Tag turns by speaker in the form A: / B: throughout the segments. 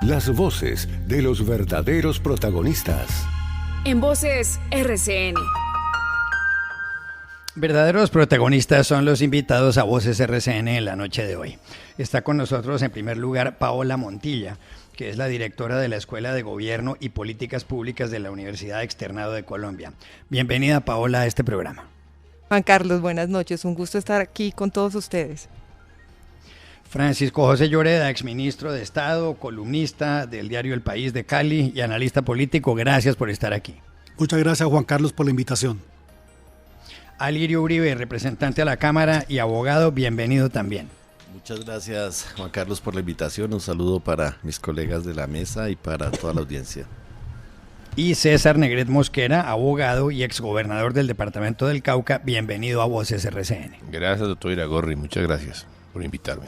A: las voces de los verdaderos protagonistas.
B: En Voces RCN.
C: Verdaderos protagonistas son los invitados a Voces RCN en la noche de hoy. Está con nosotros en primer lugar Paola Montilla, que es la directora de la Escuela de Gobierno y Políticas Públicas de la Universidad Externado de Colombia. Bienvenida, Paola, a este programa.
D: Juan Carlos, buenas noches. Un gusto estar aquí con todos ustedes.
C: Francisco José Lloreda, exministro de Estado, columnista del diario El País de Cali y analista político. Gracias por estar aquí.
E: Muchas gracias, Juan Carlos, por la invitación.
C: Alirio Uribe, representante a la Cámara y abogado, bienvenido también.
F: Muchas gracias, Juan Carlos, por la invitación. Un saludo para mis colegas de la mesa y para toda la audiencia.
C: Y César Negret Mosquera, abogado y exgobernador del departamento del Cauca, bienvenido a Voces RCN.
G: Gracias, doctor Iragorri, muchas gracias por invitarme.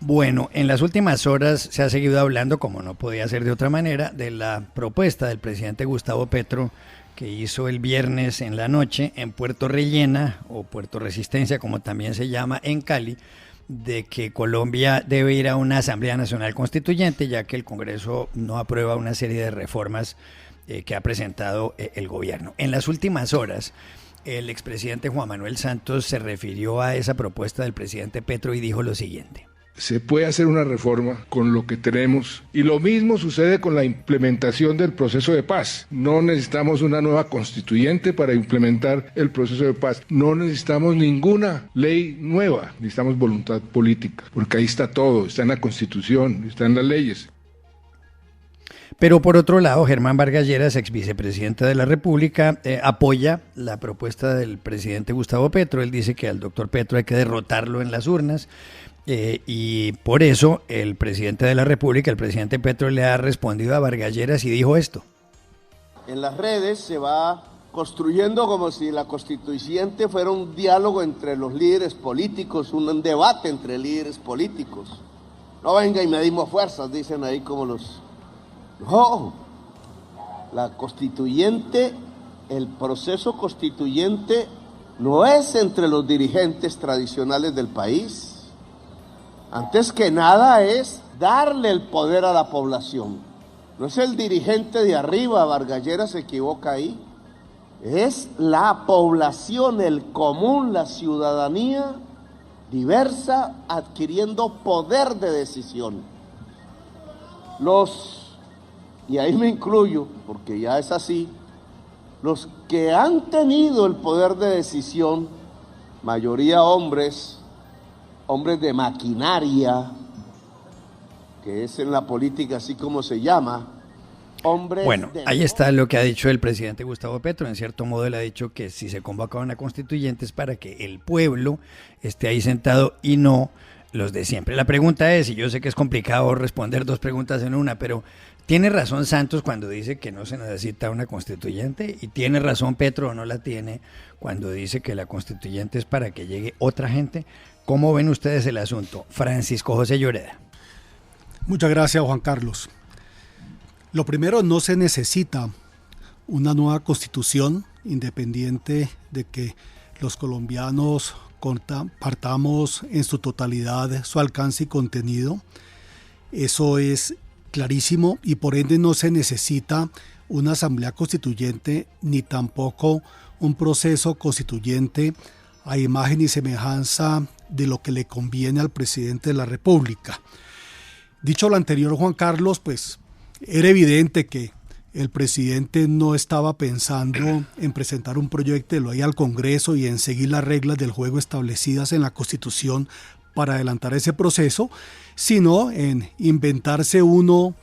C: Bueno, en las últimas horas se ha seguido hablando, como no podía ser de otra manera, de la propuesta del presidente Gustavo Petro que hizo el viernes en la noche en Puerto Rellena, o Puerto Resistencia, como también se llama en Cali, de que Colombia debe ir a una Asamblea Nacional Constituyente, ya que el Congreso no aprueba una serie de reformas que ha presentado el gobierno. En las últimas horas, el expresidente Juan Manuel Santos se refirió a esa propuesta del presidente Petro y dijo lo siguiente.
H: Se puede hacer una reforma con lo que tenemos y lo mismo sucede con la implementación del proceso de paz. No necesitamos una nueva constituyente para implementar el proceso de paz. No necesitamos ninguna ley nueva, necesitamos voluntad política, porque ahí está todo, está en la Constitución, está en las leyes.
C: Pero por otro lado, Germán Vargas Lleras, ex vicepresidente de la República, apoya la propuesta del presidente Gustavo Petro. Él dice que al doctor Petro hay que derrotarlo en las urnas. Y por eso el presidente de la República, el presidente Petro, le ha respondido a Vargas Lleras y dijo esto.
I: En las redes se va construyendo como si la constituyente fuera un diálogo entre los líderes políticos, un debate entre líderes políticos. No venga y medimos fuerzas, dicen ahí como los... No, la constituyente, el proceso constituyente no es entre los dirigentes tradicionales del país. Antes que nada es darle el poder a la población. No es el dirigente de arriba, Vargas Lleras se equivoca ahí. Es la población, el común, la ciudadanía diversa adquiriendo poder de decisión. Y ahí me incluyo, porque ya es así, los que han tenido el poder de decisión, mayoría hombres de maquinaria, que es en la política así como se llama, hombres...
C: Bueno, ahí está lo que ha dicho el presidente Gustavo Petro. En cierto modo él ha dicho que si se convoca una constituyente es para que el pueblo esté ahí sentado y no los de siempre. La pregunta es, y yo sé que es complicado responder dos preguntas en una, pero ¿tiene razón Santos cuando dice que no se necesita una constituyente? ¿Y tiene razón Petro o no la tiene cuando dice que la constituyente es para que llegue otra gente? ¿Cómo ven ustedes el asunto? Francisco José Lloreda.
E: Muchas gracias, Juan Carlos. Lo primero, no se necesita una nueva constitución, independiente de que los colombianos partamos en su totalidad su alcance y contenido. Eso es clarísimo y por ende no se necesita una asamblea constituyente ni tampoco un proceso constituyente a imagen y semejanza de lo que le conviene al presidente de la República. Dicho lo anterior, Juan Carlos, pues era evidente que el presidente no estaba pensando en presentar un proyecto de ley al Congreso y en seguir las reglas del juego establecidas en la Constitución para adelantar ese proceso, sino en inventarse uno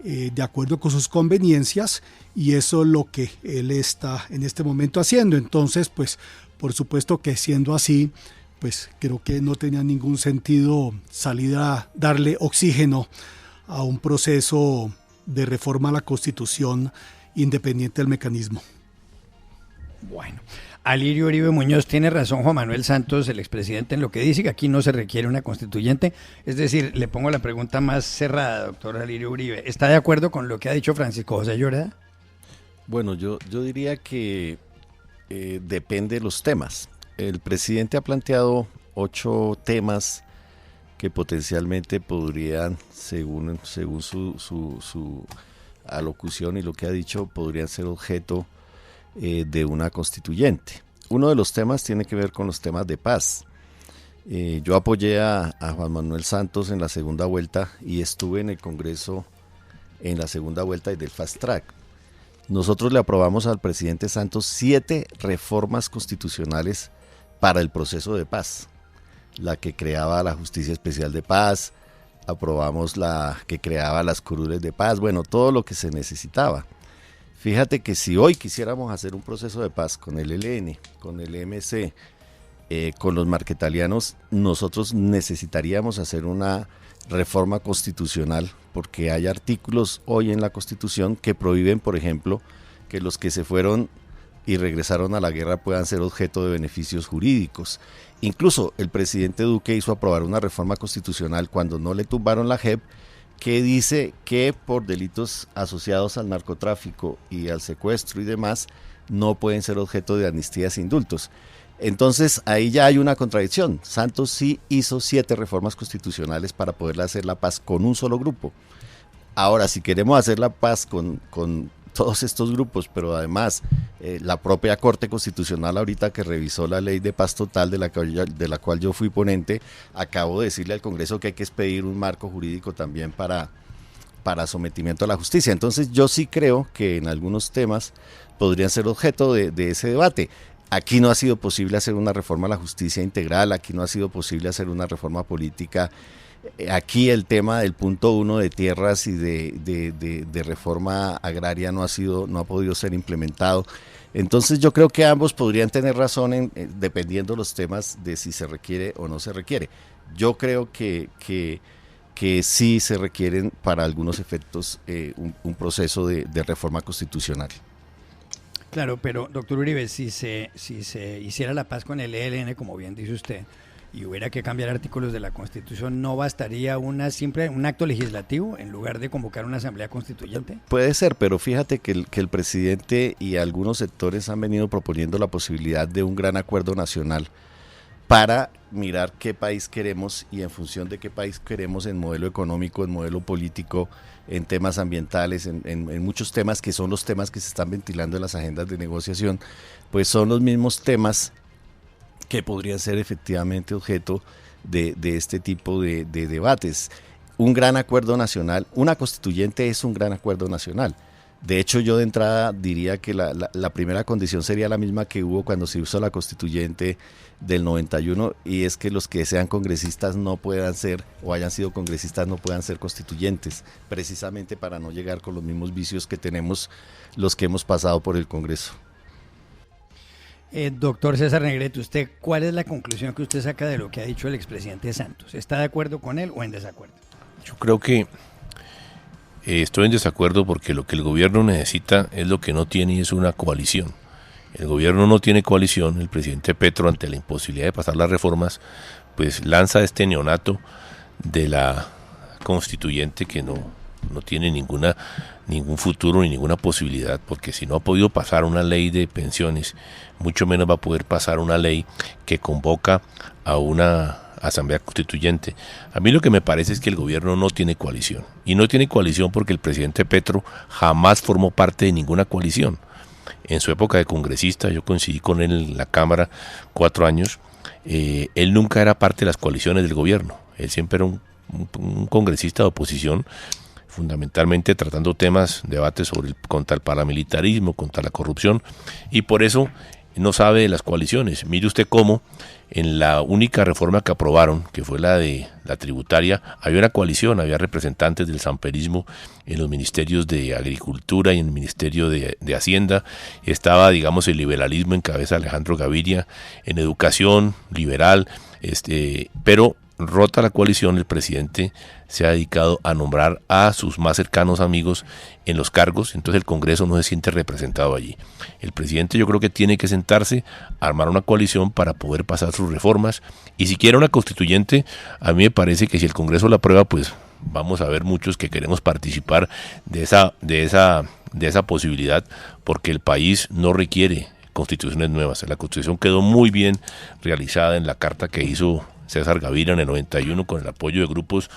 E: de acuerdo con sus conveniencias, y eso es lo que él está en este momento haciendo. Entonces, pues, por supuesto que siendo así, pues creo que no tenía ningún sentido salir a darle oxígeno a un proceso de reforma a la Constitución independiente del mecanismo.
C: Bueno, Alirio Uribe Muñoz, tiene razón Juan Manuel Santos, el expresidente, en lo que dice que aquí no se requiere una constituyente. Es decir, le pongo la pregunta más cerrada, doctor Alirio Uribe. ¿Está de acuerdo con lo que ha dicho Francisco José Lloreda?
F: Bueno, yo diría que depende de los temas. El presidente ha planteado 8 temas que potencialmente podrían, según su alocución y lo que ha dicho, podrían ser objeto de una constituyente. Uno de los temas tiene que ver con los temas de paz. Yo apoyé a Juan Manuel Santos en la segunda vuelta y estuve en el Congreso en la segunda vuelta y del Fast Track. Nosotros le aprobamos al presidente Santos 7 reformas constitucionales para el proceso de paz. La que creaba la Justicia Especial de Paz, aprobamos la que creaba las curules de paz, bueno, todo lo que se necesitaba. Fíjate que si hoy quisiéramos hacer un proceso de paz con el ELN, con el EMC, con los marquetalianos, nosotros necesitaríamos hacer una reforma constitucional, porque hay artículos hoy en la Constitución que prohíben, por ejemplo, que los que se fueron y regresaron a la guerra puedan ser objeto de beneficios jurídicos. Incluso el presidente Duque hizo aprobar una reforma constitucional cuando no le tumbaron la JEP, que dice que por delitos asociados al narcotráfico y al secuestro y demás no pueden ser objeto de amnistías e indultos. Entonces ahí ya hay una contradicción. Santos sí hizo 7 reformas constitucionales para poder hacer la paz con un solo grupo. Ahora, si queremos hacer la paz con todos estos grupos, pero además la propia Corte Constitucional ahorita que revisó la ley de paz total de la cual yo fui ponente, acabo de decirle al Congreso que hay que expedir un marco jurídico también para sometimiento a la justicia. Entonces yo sí creo que en algunos temas podrían ser objeto de ese debate. Aquí no ha sido posible hacer una reforma a la justicia integral, aquí no ha sido posible hacer una reforma política. Aquí el tema del punto 1 de tierras y de reforma agraria no ha podido ser implementado. Entonces yo creo que ambos podrían tener razón dependiendo los temas de si se requiere o no se requiere. Yo creo que sí se requieren para algunos efectos un proceso de reforma constitucional.
C: Claro, pero doctor Uribe, si se hiciera la paz con el ELN, como bien dice usted, y hubiera que cambiar artículos de la Constitución, ¿no bastaría un acto legislativo en lugar de convocar una asamblea constituyente?
F: Puede ser, pero fíjate que el presidente y algunos sectores han venido proponiendo la posibilidad de un gran acuerdo nacional para mirar qué país queremos y en función de qué país queremos en modelo económico, en modelo político, en temas ambientales, en muchos temas que son los temas que se están ventilando en las agendas de negociación, pues son los mismos temas que podrían ser efectivamente objeto de este tipo de debates. Un gran acuerdo nacional, una constituyente es un gran acuerdo nacional. De hecho, yo de entrada diría que la primera condición sería la misma que hubo cuando se usó la constituyente del 91, y es que los que sean congresistas no puedan ser, o hayan sido congresistas no puedan ser constituyentes, precisamente para no llegar con los mismos vicios que tenemos los que hemos pasado por el Congreso.
C: Doctor César Negrete, ¿usted cuál es la conclusión que usted saca de lo que ha dicho el expresidente Santos? ¿Está de acuerdo con él o en desacuerdo?
G: Yo creo que estoy en desacuerdo porque lo que el gobierno necesita es lo que no tiene y es una coalición. El gobierno no tiene coalición, el presidente Petro ante la imposibilidad de pasar las reformas, pues lanza este neonato de la constituyente que no tiene ningún futuro ni ninguna posibilidad, porque si no ha podido pasar una ley de pensiones, mucho menos va a poder pasar una ley que convoca a una asamblea constituyente. A mí lo que me parece es que el gobierno no tiene coalición, y no tiene coalición porque el presidente Petro jamás formó parte de ninguna coalición. En su época de congresista, yo coincidí con él en la Cámara 4 años, él nunca era parte de las coaliciones del gobierno, él siempre era un congresista de oposición, fundamentalmente tratando temas, debates contra el paramilitarismo, contra la corrupción, y por eso no sabe de las coaliciones. Mire usted cómo en la única reforma que aprobaron, que fue la de la tributaria, había una coalición, había representantes del samperismo en los ministerios de Agricultura y en el Ministerio de Hacienda, estaba, digamos, el liberalismo en cabeza de Alejandro Gaviria, en educación, liberal, pero rota la coalición, el presidente se ha dedicado a nombrar a sus más cercanos amigos en los cargos, entonces el Congreso no se siente representado allí. El presidente yo creo que tiene que sentarse, armar una coalición para poder pasar sus reformas, y si quiere una constituyente, a mí me parece que si el Congreso la aprueba, pues vamos a ver muchos que queremos participar de esa posibilidad, porque el país no requiere constituciones nuevas. La constitución quedó muy bien realizada en la carta que hizo César Gaviria en el 91 con el apoyo de grupos,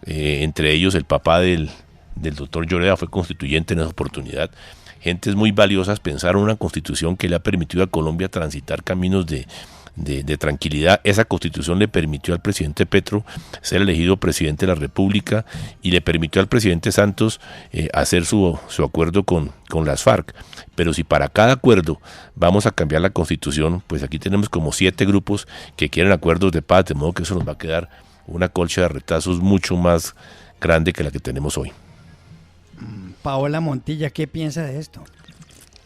G: entre ellos el papá del doctor Lloreda fue constituyente en esa oportunidad. Gentes muy valiosas pensaron una constitución que le ha permitido a Colombia transitar caminos de tranquilidad. Esa constitución le permitió al presidente Petro ser elegido presidente de la República y le permitió al presidente Santos hacer su acuerdo con las FARC. Pero si para cada acuerdo vamos a cambiar la constitución, pues aquí tenemos como 7 grupos que quieren acuerdos de paz, de modo que eso nos va a quedar una colcha de retazos mucho más grande que la que tenemos hoy.
C: Paola Montilla, ¿qué piensa de esto?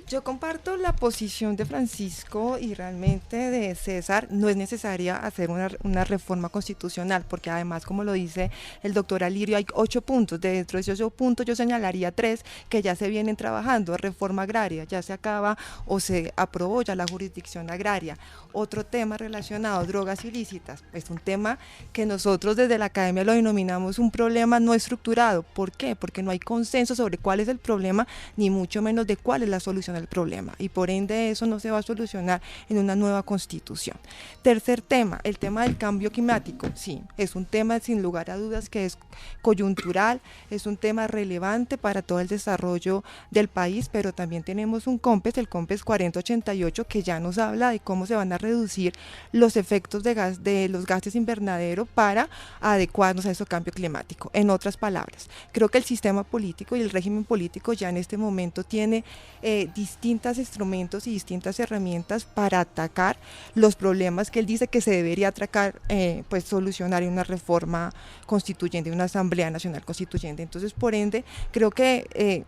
D: Yo comparto la posición de Francisco y realmente de César. No es necesaria hacer una reforma constitucional, porque además, como lo dice el doctor Alirio, hay 8 puntos. Dentro de esos 8 puntos yo señalaría 3 que ya se vienen trabajando. Reforma agraria, ya se acaba o se aprobó ya la jurisdicción agraria. Otro tema relacionado, drogas ilícitas, es un tema que nosotros desde la academia lo denominamos un problema no estructurado. ¿Por qué? Porque no hay consenso sobre cuál es el problema, ni mucho menos de cuál es la solución al problema, y por ende eso no se va a solucionar en una nueva constitución. Tercer tema, el tema del cambio climático. Sí, es un tema sin lugar a dudas que es coyuntural, es un tema relevante para todo el desarrollo del país, pero también tenemos un COMPES, el COMPES 4088, que ya nos habla de cómo se van a reducir los efectos de los gases invernadero para adecuarnos a ese cambio climático. En otras palabras, creo que el sistema político y el régimen político ya en este momento tiene distintos instrumentos y distintas herramientas para atacar los problemas que él dice que se debería atacar, pues solucionar en una reforma constituyente, una Asamblea Nacional Constituyente. Entonces, por ende, creo que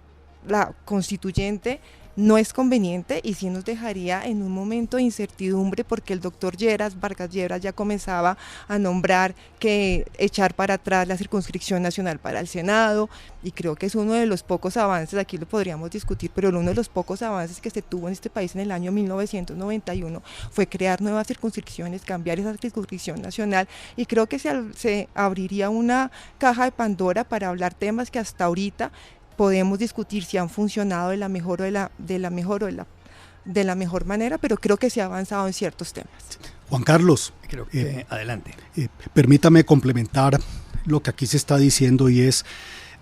D: la constituyente no es conveniente y sí nos dejaría en un momento de incertidumbre, porque el doctor Vargas Lleras ya comenzaba a nombrar que echar para atrás la circunscripción nacional para el Senado, y creo que es uno de los pocos avances, aquí lo podríamos discutir, pero uno de los pocos avances que se tuvo en este país en el año 1991 fue crear nuevas circunscripciones, cambiar esa circunscripción nacional, y creo que se abriría una caja de Pandora para hablar temas que hasta ahorita podemos discutir si han funcionado de la mejor manera, pero creo que se ha avanzado en ciertos temas.
E: Juan Carlos,
C: Creo que adelante.
E: Permítame complementar lo que aquí se está diciendo, y es,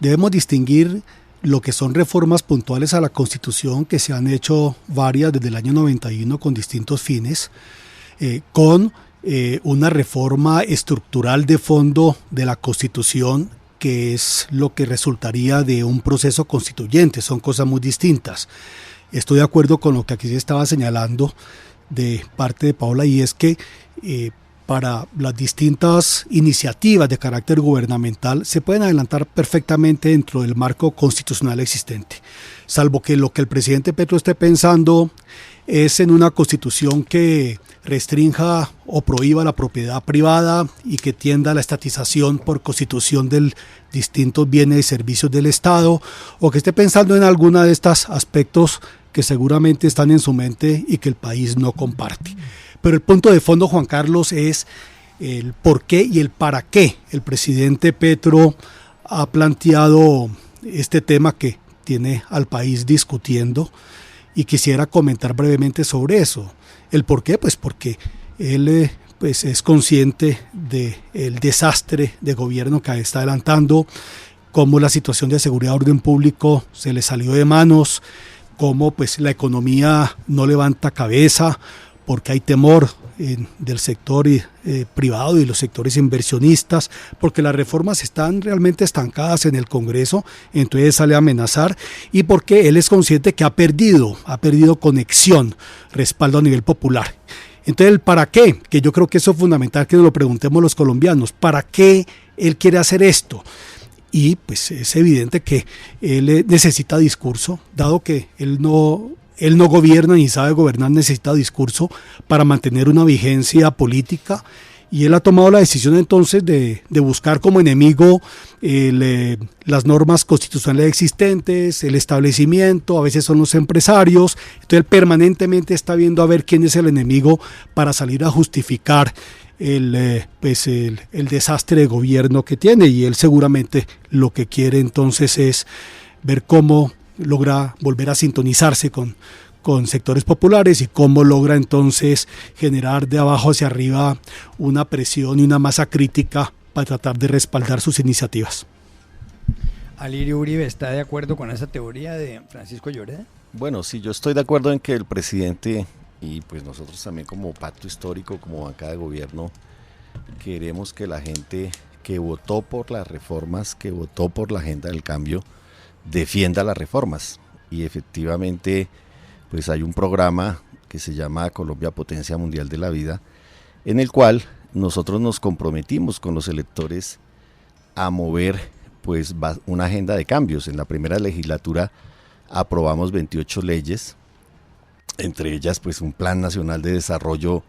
E: debemos distinguir lo que son reformas puntuales a la Constitución, que se han hecho varias desde el año 91 con distintos fines, con una reforma estructural de fondo de la Constitución, que es lo que resultaría de un proceso constituyente. Son cosas muy distintas. Estoy de acuerdo con lo que aquí se estaba señalando de parte de Paola, y es que para las distintas iniciativas de carácter gubernamental se pueden adelantar perfectamente dentro del marco constitucional existente, salvo que lo que el presidente Petro esté pensando es en una constitución que restrinja o prohíba la propiedad privada y que tienda a la estatización por constitución de distintos bienes y servicios del Estado, o que esté pensando en alguna de estos aspectos que seguramente están en su mente y que el país no comparte. Pero el punto de fondo, Juan Carlos, es el por qué y el para qué el presidente Petro ha planteado este tema que tiene al país discutiendo, y quisiera comentar brevemente sobre eso. ¿El por qué? Pues porque él pues es consciente del desastre de gobierno que está adelantando, cómo la situación de seguridad y orden público se le salió de manos, cómo pues la economía no levanta cabeza, porque hay temor del sector privado y los sectores inversionistas, porque las reformas están realmente estancadas en el Congreso, entonces sale a amenazar, y porque él es consciente que ha perdido conexión, respaldo a nivel popular. Entonces, ¿el para qué? Que yo creo que eso es fundamental que nos lo preguntemos los colombianos. ¿Para qué él quiere hacer esto? Y pues es evidente que él necesita discurso, dado que él no gobierna ni sabe gobernar, necesita discurso para mantener una vigencia política, y él ha tomado la decisión entonces de buscar como enemigo las normas constitucionales existentes, el establecimiento, a veces son los empresarios. Entonces él permanentemente está viendo a ver quién es el enemigo para salir a justificar el desastre de gobierno que tiene, y él seguramente lo que quiere entonces es ver cómo logra volver a sintonizarse con con sectores populares y cómo logra entonces generar de abajo hacia arriba una presión y una masa crítica para tratar de respaldar sus iniciativas.
C: ¿Alirio Uribe está de acuerdo con esa teoría de Francisco Lloreda?
F: Bueno, sí, yo estoy de acuerdo en que el presidente y pues nosotros también como pacto histórico, como bancada de gobierno, queremos que la gente que votó por las reformas, que votó por la agenda del cambio, defienda las reformas. Y efectivamente, pues hay un programa que se llama Colombia Potencia Mundial de la Vida, en el cual nosotros nos comprometimos con los electores a mover pues una agenda de cambios. En la primera legislatura aprobamos 28 leyes, entre ellas pues un plan nacional de desarrollo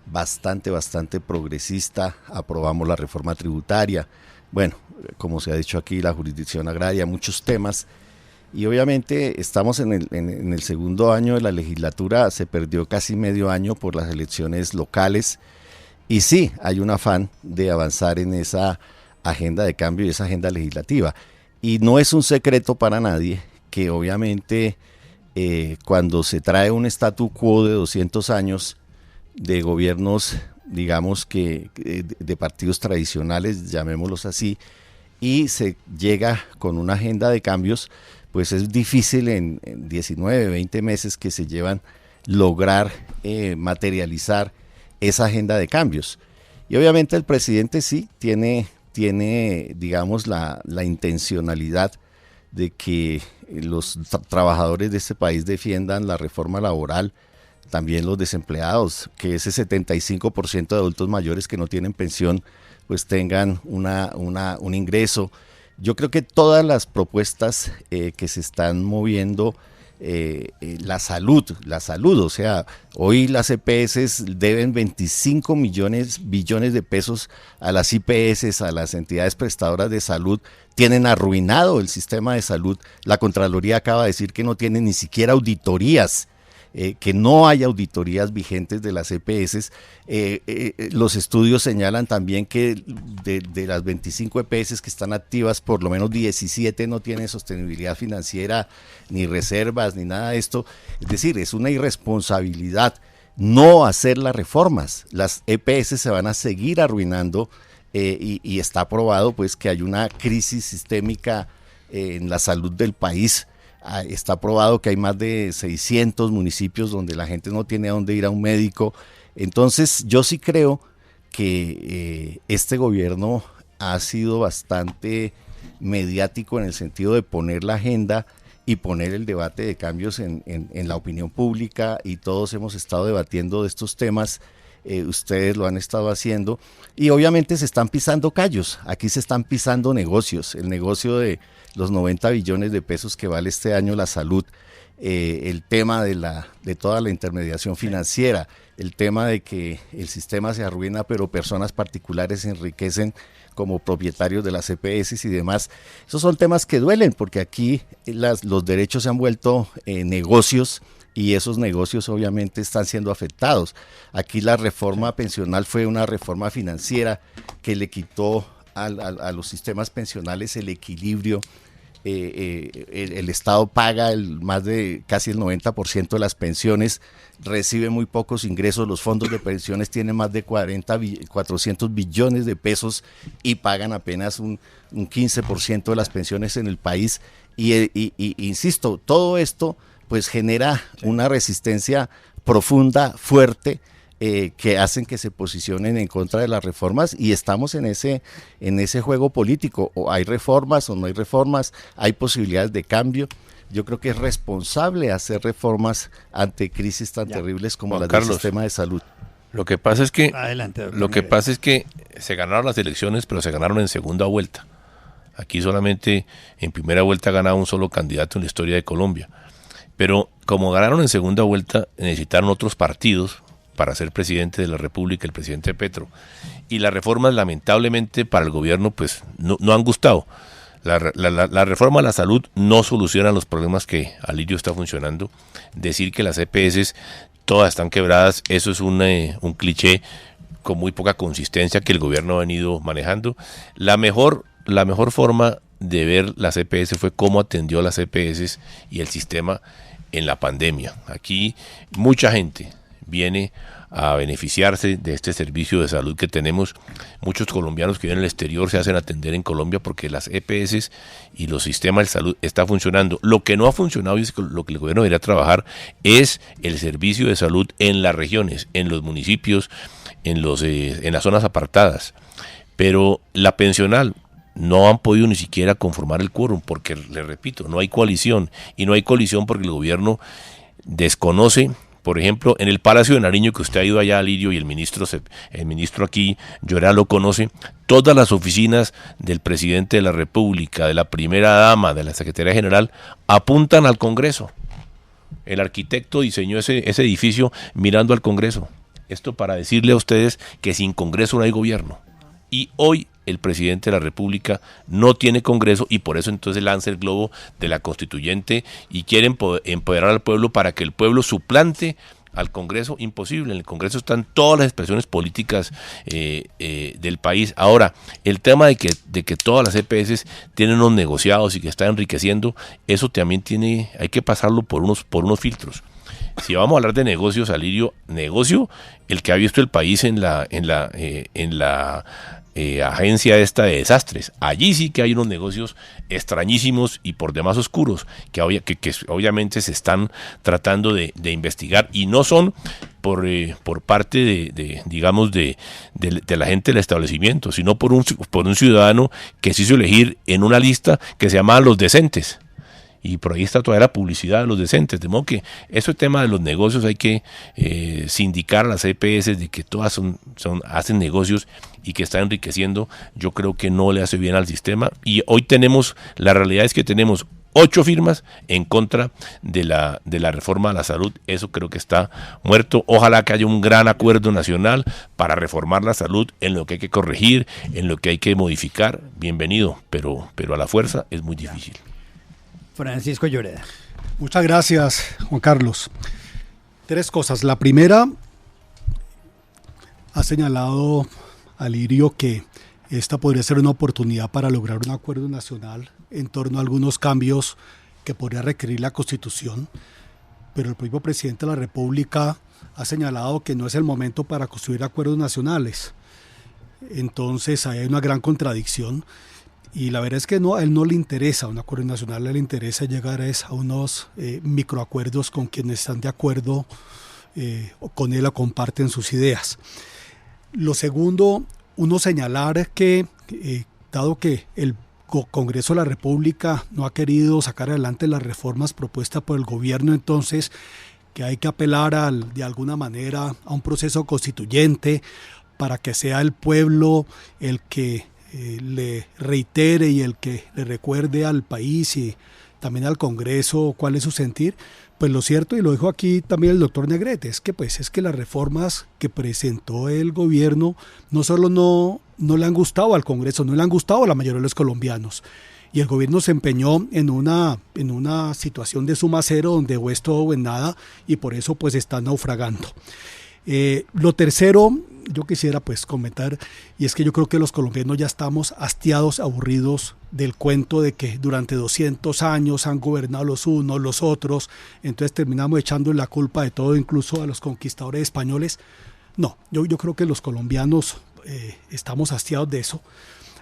F: bastante progresista, aprobamos la reforma tributaria, bueno, como se ha dicho aquí, la jurisdicción agraria, muchos temas, y obviamente estamos en el segundo año de la legislatura, se perdió casi medio año por las elecciones locales, y sí, hay un afán de avanzar en esa agenda de cambio y esa agenda legislativa, y no es un secreto para nadie que obviamente cuando se trae un statu quo de 200 años, de gobiernos, digamos que de partidos tradicionales, llamémoslos así, y se llega con una agenda de cambios, pues es difícil en 19, 20 meses que se llevan lograr materializar esa agenda de cambios. Y obviamente el presidente sí tiene digamos, la intencionalidad de que los trabajadores de este país defiendan la reforma laboral, también los desempleados, que ese 75% de adultos mayores que no tienen pensión, pues tengan un ingreso. Yo creo que todas las propuestas que se están moviendo, la salud, o sea, hoy las EPS deben 25 billones de pesos a las IPS, a las entidades prestadoras de salud, tienen arruinado el sistema de salud. La Contraloría acaba de decir que no tiene ni siquiera auditorías, que no hay auditorías vigentes de las EPS. Los estudios señalan también que de las 25 EPS que están activas, por lo menos 17 no tienen sostenibilidad financiera, ni reservas, ni nada de esto. Es decir, es una irresponsabilidad no hacer las reformas. Las EPS se van a seguir arruinando y está probado pues que hay una crisis sistémica en la salud del país. Está probado que hay más de 600 municipios donde la gente no tiene a dónde ir a un médico. Entonces yo sí creo que este gobierno ha sido bastante mediático en el sentido de poner la agenda y poner el debate de cambios en la opinión pública, y todos hemos estado debatiendo de estos temas. Ustedes lo han estado haciendo y obviamente se están pisando callos. Aquí se están pisando negocios, el negocio de los 90 billones de pesos que vale este año la salud, el tema de toda la intermediación financiera, el tema de que el sistema se arruina pero personas particulares se enriquecen como propietarios de las EPS y demás. Esos son temas que duelen porque aquí los derechos se han vuelto negocios, y esos negocios obviamente están siendo afectados. Aquí la reforma pensional fue una reforma financiera que le quitó a los sistemas pensionales el equilibrio. El Estado paga más de casi el 90% de las pensiones, recibe muy pocos ingresos, los fondos de pensiones tienen más de 400 billones de pesos y pagan apenas un 15% de las pensiones en el país. Y insisto, todo esto pues genera una resistencia profunda, fuerte, que hacen que se posicionen en contra de las reformas, y estamos en ese juego político. O hay reformas o no hay reformas, hay posibilidades de cambio. Yo creo que es responsable hacer reformas ante crisis tan terribles como las del sistema de salud.
G: Lo que pasa es que
C: Adelante,
G: se ganaron las elecciones, pero se ganaron en segunda vuelta. Aquí solamente en primera vuelta ha ganado un solo candidato en la historia de Colombia. Pero como ganaron en segunda vuelta, necesitaron otros partidos para ser presidente de la República, el presidente Petro. Y las reformas, lamentablemente, para el gobierno, pues no han gustado. La reforma a la salud no soluciona los problemas que Alirio está funcionando. Decir que las EPS todas están quebradas, eso es un cliché con muy poca consistencia que el gobierno ha venido manejando. La mejor forma de ver las EPS fue cómo atendió las EPS y el sistema en la pandemia. Aquí mucha gente viene a beneficiarse de este servicio de salud que tenemos. Muchos colombianos que viven en el exterior se hacen atender en Colombia porque las EPS y los sistemas de salud están funcionando. Lo que no ha funcionado y es lo que el gobierno debería trabajar es el servicio de salud en las regiones, en los municipios, en las zonas apartadas. Pero la pensional no han podido ni siquiera conformar el quórum porque, le repito, no hay coalición, y no hay coalición porque el gobierno desconoce. Por ejemplo, en el Palacio de Nariño, que usted ha ido allá, Lirio, y el ministro aquí, Lloreda, lo conoce, todas las oficinas del presidente de la República, de la primera dama, de la Secretaría General, apuntan al Congreso. El arquitecto diseñó ese edificio mirando al Congreso. Esto para decirle a ustedes que sin Congreso no hay gobierno. Y hoy el presidente de la República no tiene Congreso y por eso entonces lanza el globo de la constituyente y quiere empoderar al pueblo para que el pueblo suplante al Congreso. Imposible, en el Congreso están todas las expresiones políticas del país. Ahora, el tema de que todas las EPS tienen unos negociados y que están enriqueciendo, eso también hay que pasarlo por unos filtros. Si vamos a hablar de negocios, Alirio, negocio, el que ha visto el país en la agencia esta de desastres. Allí sí que hay unos negocios extrañísimos y por demás oscuros que obviamente se están tratando de investigar y no son por parte de la gente del establecimiento, sino por un ciudadano que se hizo elegir en una lista que se llamaba Los Decentes. Y por ahí está toda la publicidad de los decentes, de modo que ese tema de los negocios hay que sindicar a las EPS de que todas hacen negocios y que están enriqueciendo. Yo creo que no le hace bien al sistema y hoy la realidad es que tenemos 8 firmas en contra de la reforma a la salud. Eso creo que está muerto. Ojalá que haya un gran acuerdo nacional para reformar la salud en lo que hay que corregir, en lo que hay que modificar. Bienvenido, pero a la fuerza es muy difícil.
C: Francisco Lloreda.
E: Muchas gracias, Juan Carlos. 3 cosas. La primera, ha señalado Alirio que esta podría ser una oportunidad para lograr un acuerdo nacional en torno a algunos cambios que podría requerir la Constitución, pero el propio presidente de la República ha señalado que no es el momento para construir acuerdos nacionales. Entonces ahí hay una gran contradicción. Y la verdad es que a él no le interesa un acuerdo nacional, a él le interesa llegar a unos microacuerdos con quienes están de acuerdo con él o comparten sus ideas. Lo segundo, señalar que dado que el Congreso de la República no ha querido sacar adelante las reformas propuestas por el gobierno, entonces que hay que apelar de alguna manera a un proceso constituyente para que sea el pueblo el que le reitere y el que le recuerde al país y también al Congreso cuál es su sentir. Pues lo cierto, y lo dijo aquí también el doctor Negrete, es que las reformas que presentó el gobierno no solo no le han gustado al Congreso, no le han gustado a la mayoría de los colombianos. Y el gobierno se empeñó en una situación de suma cero donde o es todo o es nada y por eso pues está naufragando. Lo tercero, yo quisiera pues comentar, y es que yo creo que los colombianos ya estamos hastiados, aburridos del cuento de que durante 200 años han gobernado los unos, los otros, entonces terminamos echando la culpa de todo, incluso a los conquistadores españoles. No, yo creo que los colombianos estamos hastiados de eso.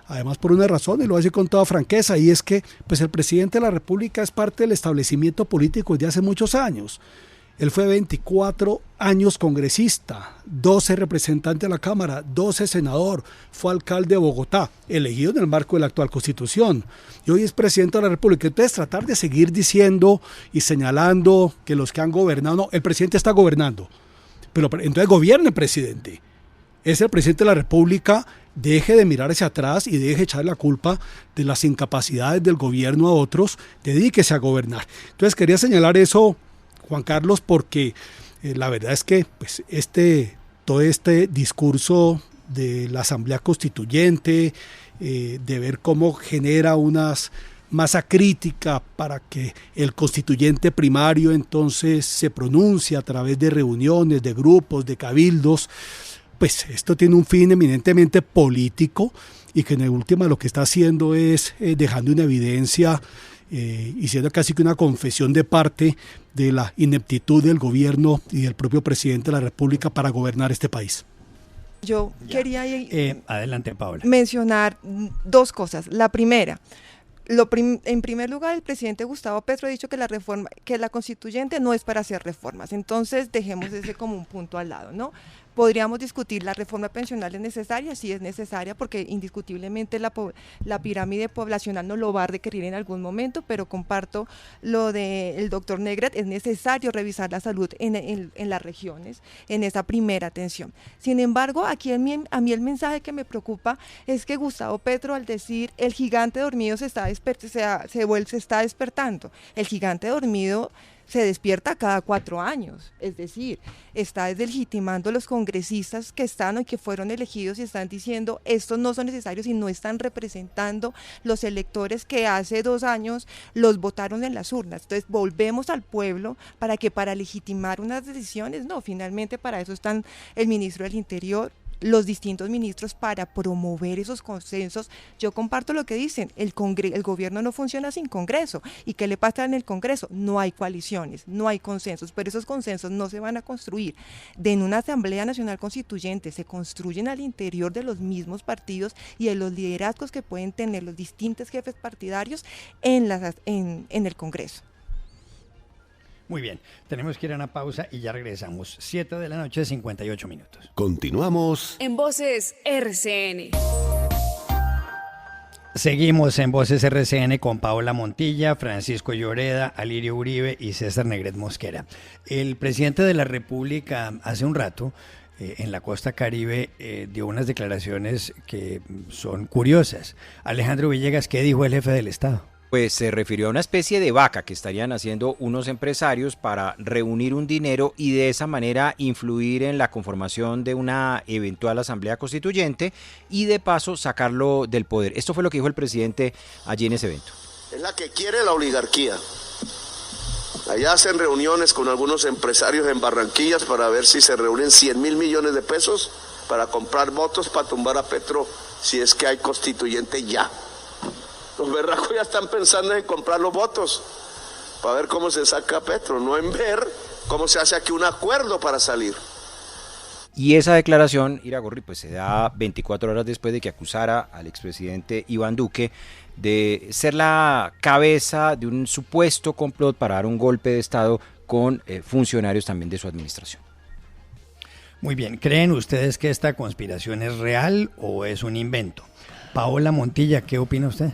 E: Además por una razón, y lo voy a decir con toda franqueza, y es que pues el presidente de la República es parte del establecimiento político desde hace muchos años. Él fue 24 años congresista, 12 representante de la Cámara, 12 senador, fue alcalde de Bogotá, elegido en el marco de la actual Constitución, y hoy es presidente de la República. Entonces tratar de seguir diciendo y señalando que los que han gobernado, no, el presidente está gobernando, pero entonces gobierne el presidente. Es el presidente de la República, deje de mirar hacia atrás y deje de echar la culpa de las incapacidades del gobierno a otros, dedíquese a gobernar. Entonces quería señalar eso, Juan Carlos, porque la verdad es que pues todo este discurso de la Asamblea Constituyente, de ver cómo genera una masa crítica para que el constituyente primario entonces se pronuncie a través de reuniones, de grupos, de cabildos, pues esto tiene un fin eminentemente político y que en última lo que está haciendo es dejando una evidencia y siendo casi que una confesión de parte de la ineptitud del gobierno y del propio presidente de la República para gobernar este país.
D: Yo quería
C: adelante, Paola.
D: mencionar dos cosas. La primera, en primer lugar, el presidente Gustavo Petro ha dicho que la constituyente no es para hacer reformas. Entonces, dejemos ese como un punto al lado, ¿no? Podríamos discutir, ¿la reforma pensional es necesaria? Sí es necesaria, porque indiscutiblemente la pirámide poblacional no lo va a requerir en algún momento, pero comparto lo del doctor Negret, es necesario revisar la salud en las regiones, en esa primera atención. Sin embargo, aquí a mí el mensaje que me preocupa es que Gustavo Petro, al decir el gigante dormido se está despertando, el gigante dormido se despierta cada 4 años, es decir, está deslegitimando a los congresistas que están y que fueron elegidos y están diciendo estos no son necesarios y no están representando los electores que hace 2 años los votaron en las urnas. Entonces volvemos al pueblo para legitimar unas decisiones, no, finalmente para eso están el ministro del Interior, los distintos ministros para promover esos consensos. Yo comparto lo que dicen, el gobierno no funciona sin Congreso. ¿Y qué le pasa en el Congreso? No hay coaliciones, no hay consensos, pero esos consensos no se van a construir en una Asamblea Nacional Constituyente, se construyen al interior de los mismos partidos y de los liderazgos que pueden tener los distintos jefes partidarios en el Congreso.
C: Muy bien, tenemos que ir a una pausa y ya regresamos. 7:58 p.m.
A: Continuamos.
B: En Voces RCN.
C: Seguimos en Voces RCN con Paola Montilla, Francisco Lloreda, Alirio Uribe y César Negret Mosquera. El presidente de la República hace un rato en la costa Caribe dio unas declaraciones que son curiosas. Alejandro Villegas, ¿qué dijo el jefe del Estado?
J: Pues se refirió a una especie de vaca que estarían haciendo unos empresarios para reunir un dinero y de esa manera influir en la conformación de una eventual asamblea constituyente y de paso sacarlo del poder. Esto fue lo que dijo el presidente allí en ese evento.
I: Es la que quiere la oligarquía. Allá hacen reuniones con algunos empresarios en Barranquillas para ver si se reúnen 100.000 millones de pesos para comprar votos para tumbar a Petro si es que hay constituyente ya. Los berracos ya están pensando en comprar los votos para ver cómo se saca a Petro, no en ver cómo se hace aquí un acuerdo para salir.
J: Y esa declaración, Iragorri, pues se da 24 horas después de que acusara al expresidente Iván Duque de ser la cabeza de un supuesto complot para dar un golpe de Estado con funcionarios también de su administración.
C: Muy bien, ¿creen ustedes que esta conspiración es real o es un invento? Paola Montilla, ¿qué opina usted?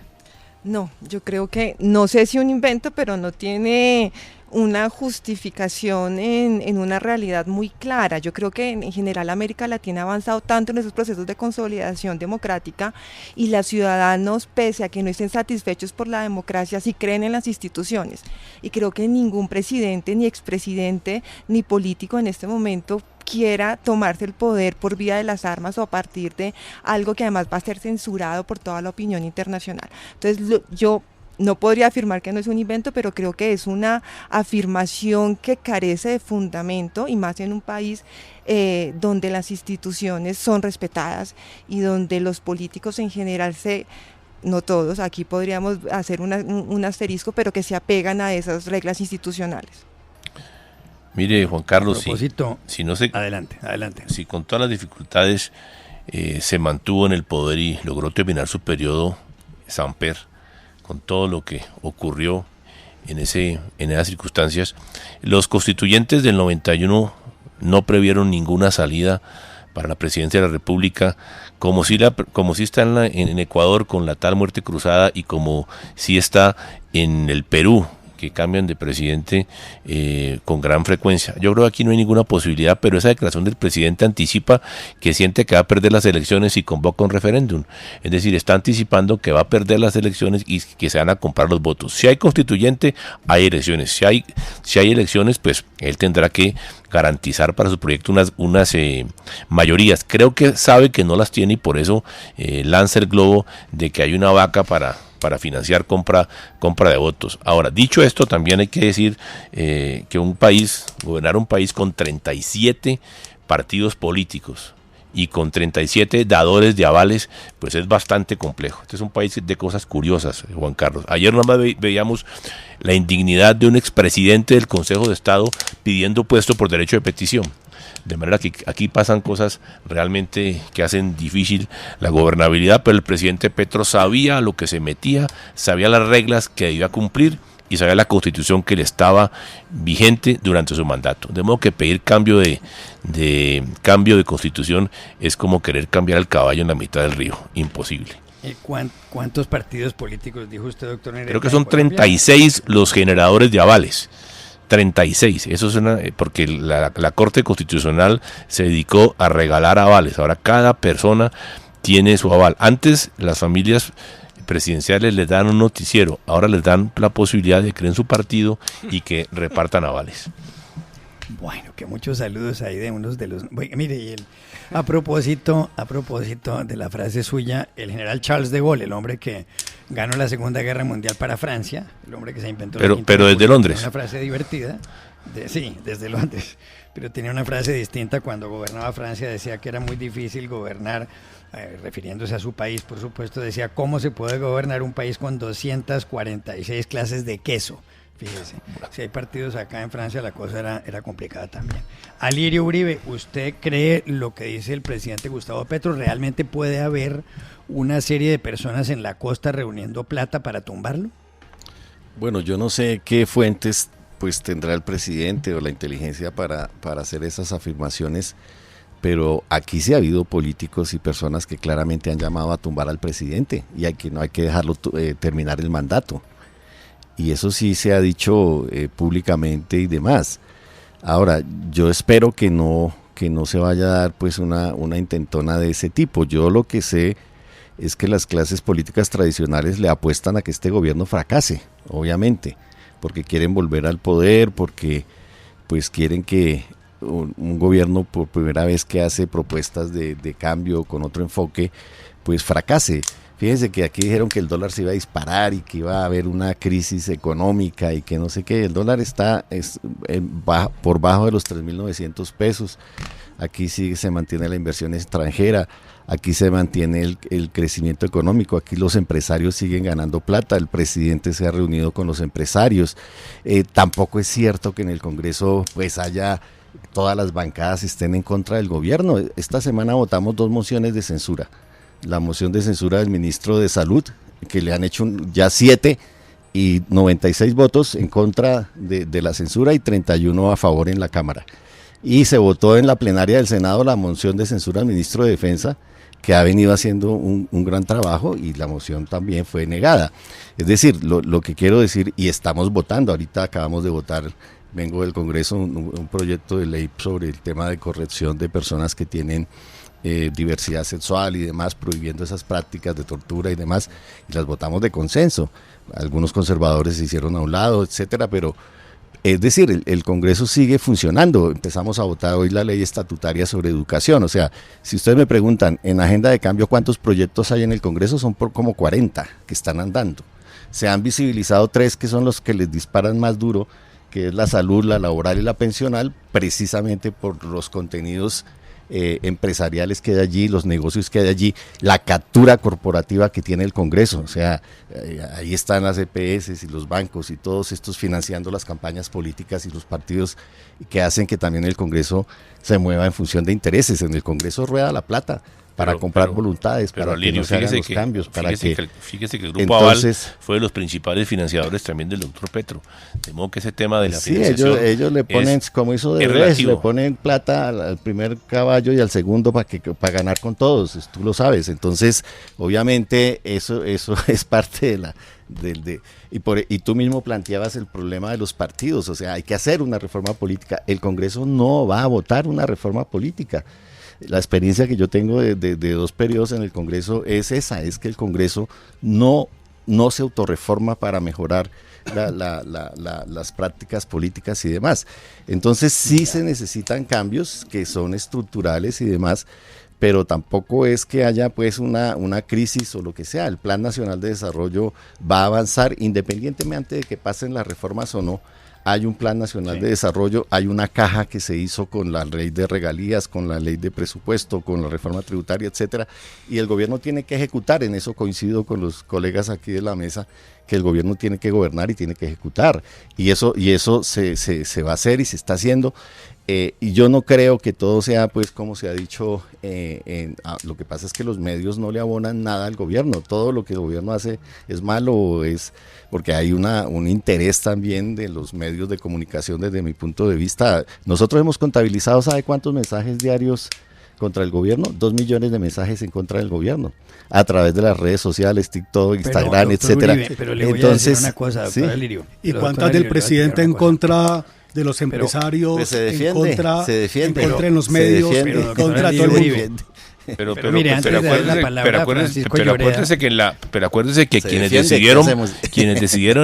D: No, yo creo que, no sé si un invento, pero no tiene una justificación en una realidad muy clara. Yo creo que en general América Latina ha avanzado tanto en esos procesos de consolidación democrática y los ciudadanos, pese a que no estén satisfechos por la democracia, sí creen en las instituciones. Y creo que ningún presidente, ni expresidente, ni político en este momento quiera tomarse el poder por vía de las armas o a partir de algo que además va a ser censurado por toda la opinión internacional. Entonces yo no podría afirmar que no es un invento, pero creo que es una afirmación que carece de fundamento y más en un país donde las instituciones son respetadas y donde los políticos en general no todos, aquí podríamos hacer un asterisco, pero que se apegan a esas reglas institucionales.
G: Mire, Juan Carlos,
C: adelante.
G: Si con todas las dificultades se mantuvo en el poder y logró terminar su periodo Samper, con todo lo que ocurrió en esas circunstancias, los constituyentes del 91 no previeron ninguna salida para la presidencia de la República, como si está en Ecuador con la tal muerte cruzada y como si está en el Perú, que cambian de presidente con gran frecuencia. Yo creo que aquí no hay ninguna posibilidad, pero esa declaración del presidente anticipa que siente que va a perder las elecciones y convoca un referéndum. Es decir, está anticipando que va a perder las elecciones y que se van a comprar los votos. Si hay constituyente, hay elecciones. Si hay elecciones, pues él tendrá que garantizar para su proyecto unas mayorías. Creo que sabe que no las tiene y por eso lanza el globo de que hay una vaca para financiar compra de votos. Ahora, dicho esto, también hay que decir que gobernar un país con 37 partidos políticos y con 37 dadores de avales, pues es bastante complejo. Este es un país de cosas curiosas, Juan Carlos. Ayer nomás veíamos la indignidad de un expresidente del Consejo de Estado pidiendo puesto por derecho de petición. De manera que aquí pasan cosas realmente que hacen difícil la gobernabilidad, pero el presidente Petro sabía a lo que se metía, sabía las reglas que debía cumplir y sabía la constitución que le estaba vigente durante su mandato. De modo que pedir cambio de constitución es como querer cambiar el caballo en la mitad del río, imposible.
C: ¿Cuántos partidos políticos dijo usted, doctor Negrete?
G: Creo que son 36 los generadores de avales. 36, eso es porque la Corte Constitucional se dedicó a regalar avales. Ahora cada persona tiene su aval. Antes las familias presidenciales les dan un noticiero, ahora les dan la posibilidad de crear en su partido y que repartan avales.
C: Bueno, que muchos saludos ahí de unos de los... Mire, a propósito de la frase suya, el general Charles de Gaulle, el hombre que ganó la Segunda Guerra Mundial para Francia, el hombre que se inventó...
G: Pero desde Londres.
C: Una frase divertida, sí, desde Londres, pero tenía una frase distinta cuando gobernaba Francia, decía que era muy difícil gobernar, refiriéndose a su país, por supuesto, decía, ¿cómo se puede gobernar un país con 246 clases de queso? Fíjese, si hay partidos acá en Francia la cosa era complicada también. Alirio Uribe, ¿usted cree lo que dice el presidente Gustavo Petro? ¿Realmente puede haber una serie de personas en la costa reuniendo plata para tumbarlo?
F: Bueno, yo no sé qué fuentes pues tendrá el presidente o la inteligencia para hacer esas afirmaciones, pero aquí sí ha habido políticos y personas que claramente han llamado a tumbar al presidente y no hay que dejarlo terminar el mandato. Y eso sí se ha dicho públicamente y demás. Ahora, yo espero que no se vaya a dar pues una intentona de ese tipo. Yo lo que sé es que las clases políticas tradicionales le apuestan a que este gobierno fracase, obviamente, porque quieren volver al poder, porque pues quieren que un gobierno por primera vez que hace propuestas de cambio con otro enfoque, pues fracase. Fíjense que aquí dijeron que el dólar se iba a disparar y que iba a haber una crisis económica y que no sé qué. El dólar está por bajo de los 3.900 pesos. Aquí sí se mantiene la inversión extranjera, aquí se mantiene el crecimiento económico, aquí los empresarios siguen ganando plata, el presidente se ha reunido con los empresarios. Tampoco es cierto que en el Congreso pues todas las bancadas estén en contra del gobierno. Esta semana votamos 2 mociones de censura. La moción de censura del ministro de Salud, que le han hecho ya 7 y 96 votos en contra de la censura y 31 a favor en la Cámara. Y se votó en la plenaria del Senado la moción de censura al ministro de Defensa, que ha venido haciendo un gran trabajo, y la moción también fue negada. Es decir, lo que quiero decir, y estamos votando, ahorita acabamos de votar, vengo del Congreso, un proyecto de ley sobre el tema de corrección de personas que tienen diversidad sexual y demás, prohibiendo esas prácticas de tortura y demás, y las votamos de consenso. Algunos conservadores se hicieron a un lado, etcétera, pero es decir, el Congreso sigue funcionando. Empezamos a votar hoy la ley estatutaria sobre educación. O sea, si ustedes me preguntan en agenda de cambio cuántos proyectos hay en el Congreso, son por como 40 que están andando. Se han visibilizado 3 que son los que les disparan más duro, que es la salud, la laboral y la pensional, precisamente por los contenidos empresariales que hay allí, los negocios que hay allí, la captura corporativa que tiene el Congreso. O sea, ahí están las EPS y los bancos y todos estos financiando las campañas políticas y los partidos, que hacen que también el Congreso se mueva en función de intereses. En el Congreso rueda la plata para comprar voluntades, para que no se hagan los cambios.
G: Fíjese que el Grupo Aval fue de los principales financiadores también del doctor Petro. De modo que ese tema de la financiación...
F: Sí, ellos le ponen, como hizo Derbez, le ponen plata al primer caballo y al segundo para ganar con todos, tú lo sabes. Entonces, obviamente, eso es parte y tú mismo planteabas el problema de los partidos. O sea, hay que hacer una reforma política. El Congreso no va a votar una reforma política. La experiencia que yo tengo de 2 periodos en el Congreso es esa, es que el Congreso no se autorreforma para mejorar las prácticas políticas y demás. Entonces sí se necesitan cambios que son estructurales y demás, pero tampoco es que haya pues una crisis o lo que sea. El Plan Nacional de Desarrollo va a avanzar independientemente de que pasen las reformas o no. hay un plan nacional de desarrollo, hay una caja que se hizo con la ley de regalías, con la ley de presupuesto, con la reforma tributaria, etcétera, y el gobierno tiene que ejecutar. En eso coincido con los colegas aquí de la mesa, que el gobierno tiene que gobernar y tiene que ejecutar, y eso se va a hacer y se está haciendo. Y yo no creo que todo sea, pues, como se ha dicho, lo que pasa es que los medios no le abonan nada al gobierno. Todo lo que el gobierno hace es malo, es porque hay un interés también de los medios de comunicación desde mi punto de vista. Nosotros hemos contabilizado, ¿sabe cuántos mensajes diarios contra el gobierno? 2 millones de mensajes en contra del gobierno, a través de las redes sociales, TikTok, Instagram, etcétera.
C: Uribe, pero le voy a decir una cosa, doctora Lirio.
E: ¿Y cuántas del presidente en contra de los empresarios,
F: pues
E: en contra de los medios, en contra de todo el mundo?
G: Pero
C: mire, antes de dar la palabra a Francisco Lloreda,
G: pero acuérdese que quienes decidieron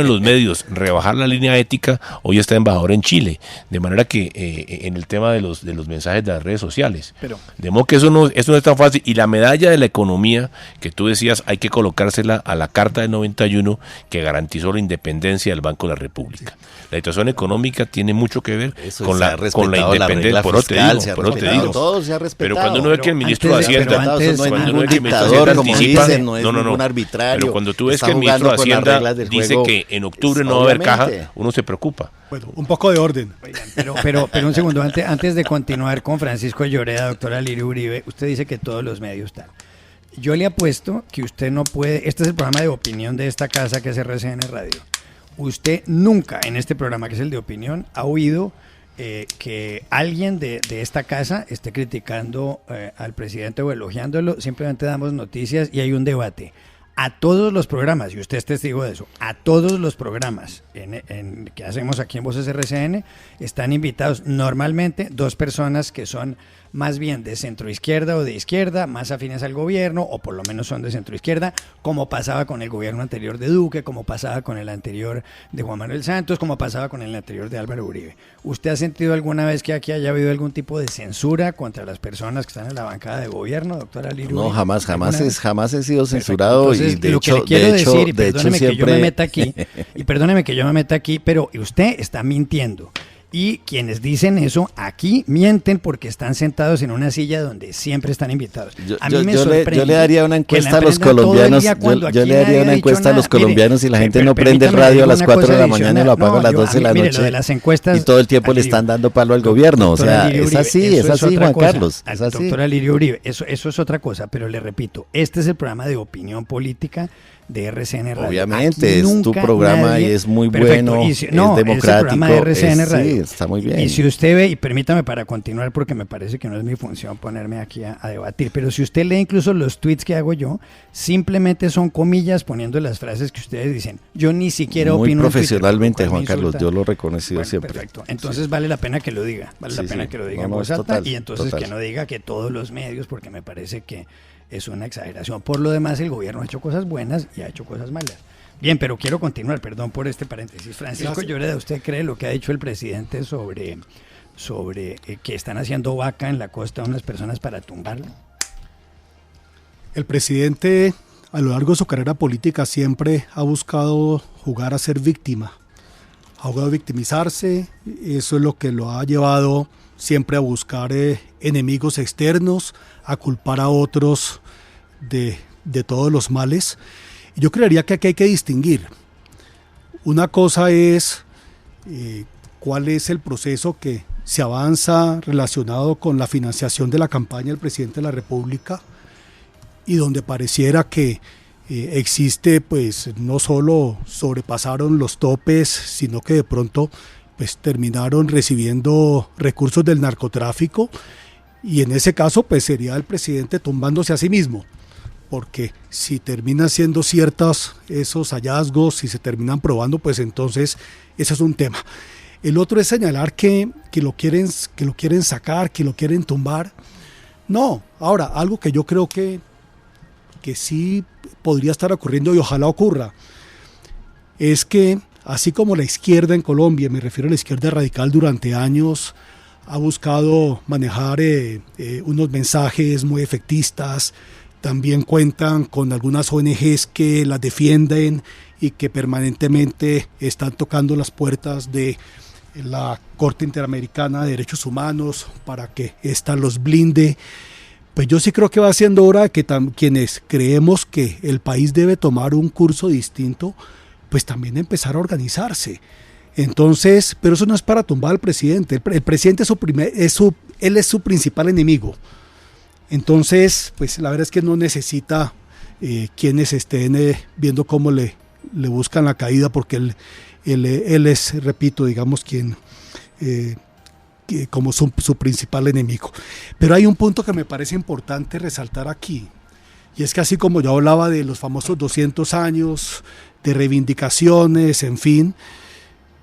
G: en los medios rebajar la línea ética, hoy está embajador en Chile, de manera que en el tema de los mensajes de las redes sociales, de modo que eso no es tan fácil. Y la medalla de la economía que tú decías, hay que colocársela a la Carta del 91, que garantizó la independencia del Banco de la República. La situación económica tiene mucho que ver con la independencia, por eso te digo.
F: Todo se ha respetado.
G: Pero cuando uno ve que el ministro de Hacienda,
F: cuando uno ve que el ministro de Hacienda anticipa, no es ningún arbitrario.
G: Pero cuando tú ves que el ministro de Hacienda dice que en octubre no va a haber caja, uno se preocupa.
E: Bueno, un poco de orden.
C: Pero un segundo, antes de continuar con Francisco Lloreda, doctora Lirio Uribe, usted dice que todos los medios están. Yo le apuesto que usted no puede, este es el programa de opinión de esta casa que es RCN Radio. Usted nunca en este programa, que es el de opinión, ha oído que alguien de esta casa esté criticando al presidente o elogiándolo. Simplemente damos noticias y hay un debate. A todos los programas, y usted es testigo de eso, a todos los programas que hacemos aquí en Voces RCN están invitados normalmente 2 personas que son más bien de centroizquierda o de izquierda, más afines al gobierno, o por lo menos son de centroizquierda, como pasaba con el gobierno anterior de Duque, como pasaba con el anterior de Juan Manuel Santos, como pasaba con el anterior de Álvaro Uribe. ¿Usted ha sentido alguna vez que aquí haya habido algún tipo de censura contra las personas que están en la bancada de gobierno, doctora Lirio?
F: No, jamás he sido censurado.
C: Entonces,
F: y de
C: lo
F: hecho,
C: que le quiero decir, y perdóneme
F: siempre...
C: que yo me meta aquí, y perdóneme que yo me meta aquí, pero usted está mintiendo. Y quienes dicen eso aquí mienten porque están sentados en una silla donde siempre están invitados. A mí me sorprende.
F: Yo le daría una encuesta a los colombianos. Yo le daría una encuesta a los colombianos y la gente no prende el radio a las 4 de la mañana y lo apaga a las 12 de la noche.
C: De las encuestas,
F: y todo el tiempo le están dando palo al gobierno. O sea, es así, Juan Carlos. Es así.
C: Doctora Lirio Uribe, eso es otra cosa, pero le repito, este es el programa de opinión política de RCN Radio.
F: Obviamente, es tu programa y es muy bueno, es democrático. Es el programa de RCN Radio. Sí, está muy bien.
C: Y si usted ve, y permítame para continuar, porque me parece que no es mi función ponerme aquí a debatir, pero si usted lee incluso los tweets que hago yo, simplemente son comillas poniendo las frases que ustedes dicen. Yo ni siquiera opino.
F: Muy profesionalmente, Juan Carlos, yo lo he reconocido siempre.
C: Perfecto. Entonces vale la pena que lo diga. Vale la pena que lo diga en voz alta, y entonces que no diga que todos los medios, porque me parece que es una exageración. Por lo demás, el gobierno ha hecho cosas buenas y ha hecho cosas malas. Bien, pero quiero continuar, perdón por este paréntesis. Francisco Lloreda, ¿usted cree lo que ha dicho el presidente sobre que están haciendo vaca en la costa unas personas para tumbarla?
E: El presidente, a lo largo de su carrera política, siempre ha buscado jugar a ser víctima. Ha jugado a victimizarse, eso es lo que lo ha llevado siempre a buscar enemigos externos, a culpar a otros de todos los males. Y yo creería que aquí hay que distinguir. Una cosa es cuál es el proceso que se avanza relacionado con la financiación de la campaña del presidente de la República, y donde pareciera que existe, pues no solo sobrepasaron los topes, sino que de pronto pues terminaron recibiendo recursos del narcotráfico, y en ese caso pues sería el presidente tumbándose a sí mismo, porque si terminan siendo ciertos esos hallazgos, si se terminan probando, pues entonces ese es un tema. El otro es señalar que lo quieren sacar, que lo quieren tumbar. No, ahora, algo que yo creo que sí podría estar ocurriendo, y ojalá ocurra, es que así como la izquierda en Colombia, me refiero a la izquierda radical, durante años ha buscado manejar unos mensajes muy efectistas, también cuentan con algunas ONGs que las defienden y que permanentemente están tocando las puertas de la Corte Interamericana de Derechos Humanos para que ésta los blinde. Pues yo sí creo que va siendo hora de que quienes creemos que el país debe tomar un curso distinto, pues también empezar a organizarse. Entonces, pero eso no es para tumbar al presidente. El presidente él es su principal enemigo. Entonces, pues la verdad es que no necesita quienes estén viendo cómo le buscan la caída, porque él es, repito, digamos, quien como su principal enemigo. Pero hay un punto que me parece importante resaltar aquí, y es que así como yo hablaba de los famosos 200 años, de reivindicaciones, en fin,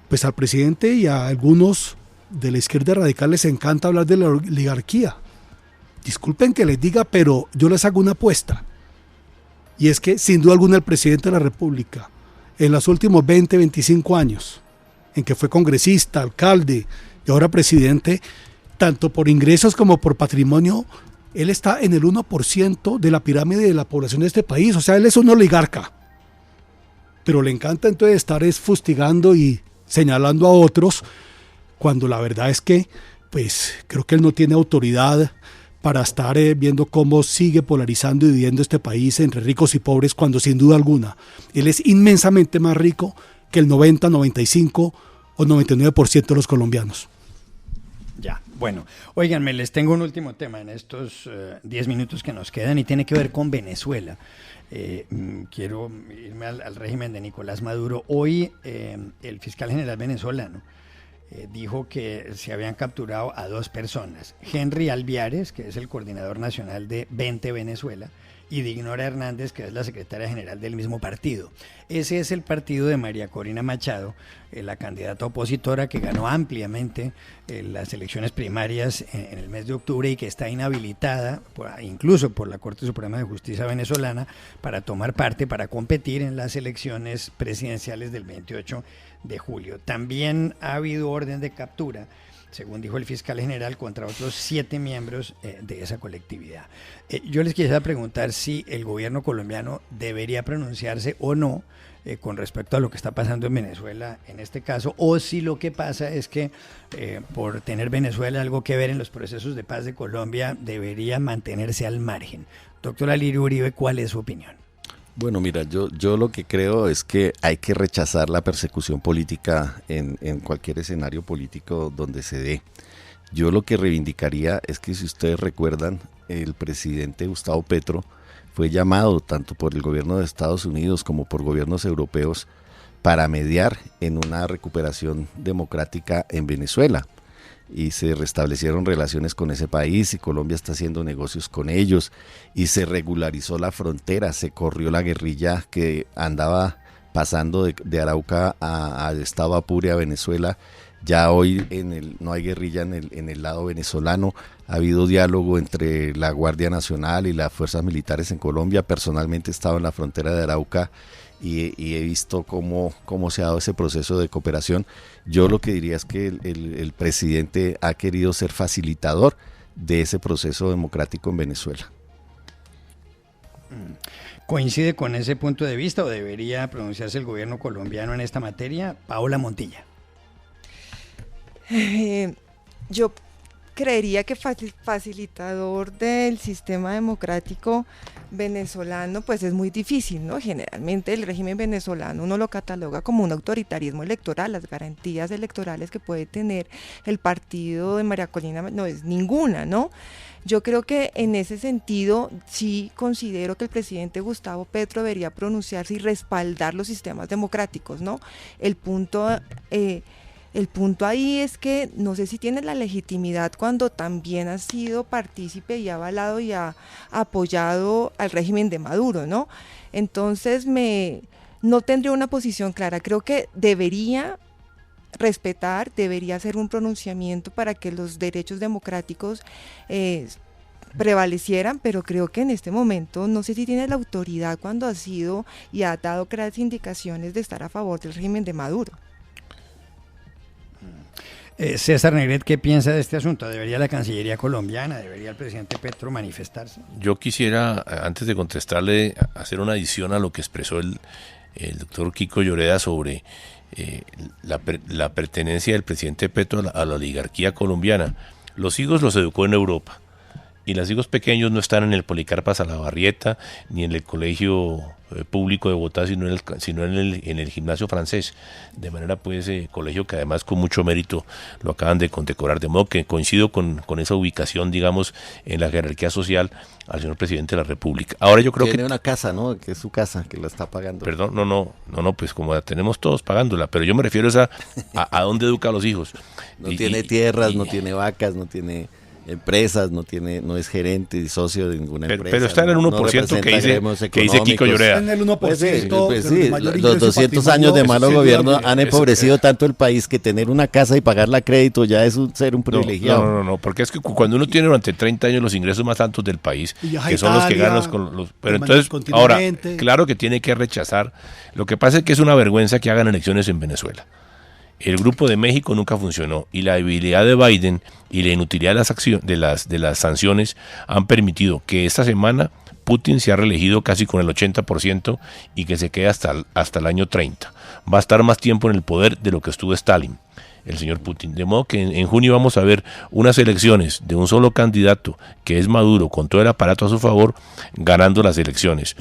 E: pues al presidente y a algunos de la izquierda radical les encanta hablar de la oligarquía. Disculpen que les diga, pero yo les hago una apuesta, y es que sin duda alguna el presidente de la República, en los últimos 20, 25 años, en que fue congresista, alcalde y ahora presidente, tanto por ingresos como por patrimonio, él está en el 1% de la pirámide de la población de este país. O sea, él es un oligarca. Pero le encanta entonces estar fustigando y señalando a otros, cuando la verdad es que, pues, creo que él no tiene autoridad para estar viendo cómo sigue polarizando y dividiendo este país entre ricos y pobres, cuando sin duda alguna él es inmensamente más rico que el 90, 95 o 99% de los colombianos.
C: Ya, bueno, óiganme, les tengo un último tema en estos 10 minutos que nos quedan y tiene que ver con Venezuela. Quiero irme al régimen de Nicolás Maduro. Hoy el fiscal general venezolano dijo que se habían capturado a 2 personas, Henry Alviares, que es el coordinador nacional de 20 Venezuela, y Dignora Hernández, que es la secretaria general del mismo partido. Ese es el partido de María Corina Machado, la candidata opositora que ganó ampliamente las elecciones primarias en el mes de octubre y que está inhabilitada, incluso por la Corte Suprema de Justicia venezolana, para tomar parte, para competir en las elecciones presidenciales del 28 de julio. También ha habido orden de captura, según dijo el fiscal general, contra otros 7 miembros de esa colectividad. Yo les quisiera preguntar si el gobierno colombiano debería pronunciarse o no con respecto a lo que está pasando en Venezuela en este caso, o si lo que pasa es que por tener Venezuela algo que ver en los procesos de paz de Colombia, debería mantenerse al margen. Doctor Alirio Uribe, ¿cuál es su opinión?
F: Bueno, mira, yo lo que creo es que hay que rechazar la persecución política en cualquier escenario político donde se dé. Yo lo que reivindicaría es que, si ustedes recuerdan, el presidente Gustavo Petro fue llamado tanto por el gobierno de Estados Unidos como por gobiernos europeos para mediar en una recuperación democrática en Venezuela. Y se restablecieron relaciones con ese país y Colombia está haciendo negocios con ellos y se regularizó la frontera, se corrió la guerrilla que andaba pasando de Arauca al estado Apure, a Venezuela. Ya hoy no hay guerrilla en el lado venezolano. Ha habido diálogo entre la Guardia Nacional y las fuerzas militares en Colombia. Personalmente he estado en la frontera de Arauca y he visto cómo se ha dado ese proceso de cooperación. Yo lo que diría es que el presidente ha querido ser facilitador de ese proceso democrático en Venezuela.
C: ¿Coincide con ese punto de vista o debería pronunciarse el gobierno colombiano en esta materia? Paola Montilla.
D: Yo creería que facilitador del sistema democrático venezolano pues es muy difícil, ¿no? Generalmente el régimen venezolano uno lo cataloga como un autoritarismo electoral. Las garantías electorales que puede tener el partido de María Corina no es ninguna, ¿no? Yo creo que en ese sentido sí considero que el presidente Gustavo Petro debería pronunciarse y respaldar los sistemas democráticos, ¿no? El punto ahí es que no sé si tiene la legitimidad cuando también ha sido partícipe y ha avalado y ha apoyado al régimen de Maduro, ¿no? Entonces no tendría una posición clara. Creo que debería respetar, debería hacer un pronunciamiento para que los derechos democráticos prevalecieran, pero creo que en este momento no sé si tiene la autoridad cuando ha sido y ha dado claras indicaciones de estar a favor del régimen de Maduro.
C: César Negret, ¿qué piensa de este asunto? ¿Debería la Cancillería colombiana, debería el presidente Petro manifestarse?
G: Yo quisiera, antes de contestarle, hacer una adición a lo que expresó el el doctor Kiko Lloreda sobre la pertenencia del presidente Petro a la oligarquía colombiana. Los hijos los educó en Europa y los hijos pequeños no están en el Policarpa Salabarrieta ni en el colegio público de Bogotá, sino en el gimnasio francés, de manera pues colegio que además con mucho mérito lo acaban de condecorar, de modo que coincido con esa ubicación, digamos, en la jerarquía social al señor presidente de la República. Ahora yo creo
F: tiene una casa, ¿no? Que es su casa, que la está pagando.
G: Perdón, no, pues como la tenemos todos pagándola, pero yo me refiero a dónde educa a los hijos.
F: No tiene tierras, no tiene vacas, no tiene empresas, no es gerente y socio de ninguna empresa.
G: Pero está en el 1% que dice Kiko Lloreda.
E: En el 1%.
F: Pues sí, los 200 años de malo gobierno han empobrecido tanto el país que tener una casa y pagarla a crédito ya es ser un privilegiado.
G: No, porque es que cuando uno tiene durante 30 años los ingresos más altos del país, que son los que ganan los... Pero entonces, ahora, claro que tiene que rechazar. Lo que pasa es que es una vergüenza que hagan elecciones en Venezuela. El Grupo de México nunca funcionó y la debilidad de Biden y la inutilidad de las sanciones han permitido que esta semana Putin se ha reelegido casi con el 80% y que se quede hasta el año 30. Va a estar más tiempo en el poder de lo que estuvo Stalin, el señor Putin. De modo que en junio vamos a ver unas elecciones de un solo candidato, que es Maduro, con todo el aparato a su favor, ganando las elecciones.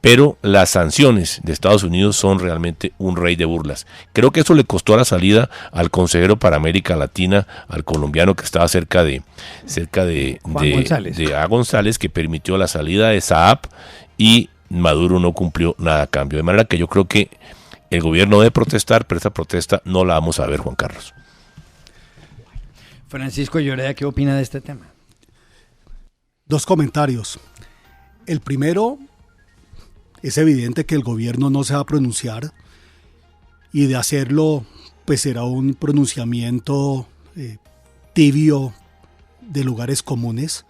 G: Pero las sanciones de Estados Unidos son realmente un rey de burlas. Creo que eso le costó la salida al consejero para América Latina, al colombiano que estaba cerca de González, que permitió la salida de Saab, y Maduro no cumplió nada a cambio. De manera que yo creo que el gobierno debe protestar, pero esa protesta no la vamos a ver, Juan Carlos.
C: Francisco Lloreda, ¿qué opina de este tema?
E: 2 comentarios. El primero, es evidente que el gobierno no se va a pronunciar, y de hacerlo pues será un pronunciamiento tibio de lugares comunes,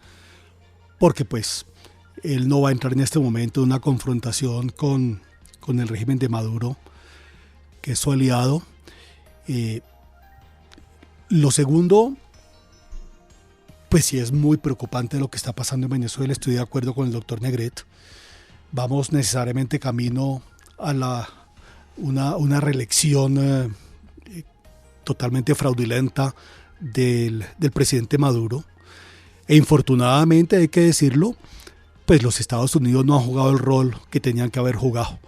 E: porque pues él no va a entrar en este momento en una confrontación con el régimen de Maduro, que es su aliado. Lo segundo, pues sí es muy preocupante lo que está pasando en Venezuela. Estoy de acuerdo con el doctor Negret. Vamos necesariamente camino a una reelección totalmente fraudulenta del presidente Maduro. E infortunadamente, hay que decirlo, pues los Estados Unidos no han jugado el rol que tenían que haber jugado.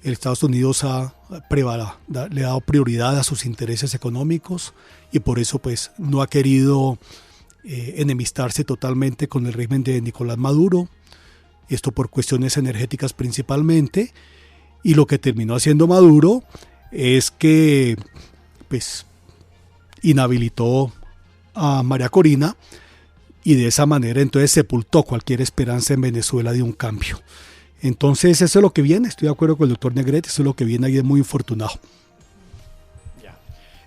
E: El Estados Unidos le ha dado prioridad a sus intereses económicos, y por eso pues no ha querido enemistarse totalmente con el régimen de Nicolás Maduro. Esto por cuestiones energéticas principalmente, y lo que terminó haciendo Maduro es que pues inhabilitó a María Corina, y de esa manera entonces sepultó cualquier esperanza en Venezuela de un cambio. Entonces eso es lo que viene. Estoy de acuerdo con el doctor Negrete, eso es lo que viene, y es muy infortunado.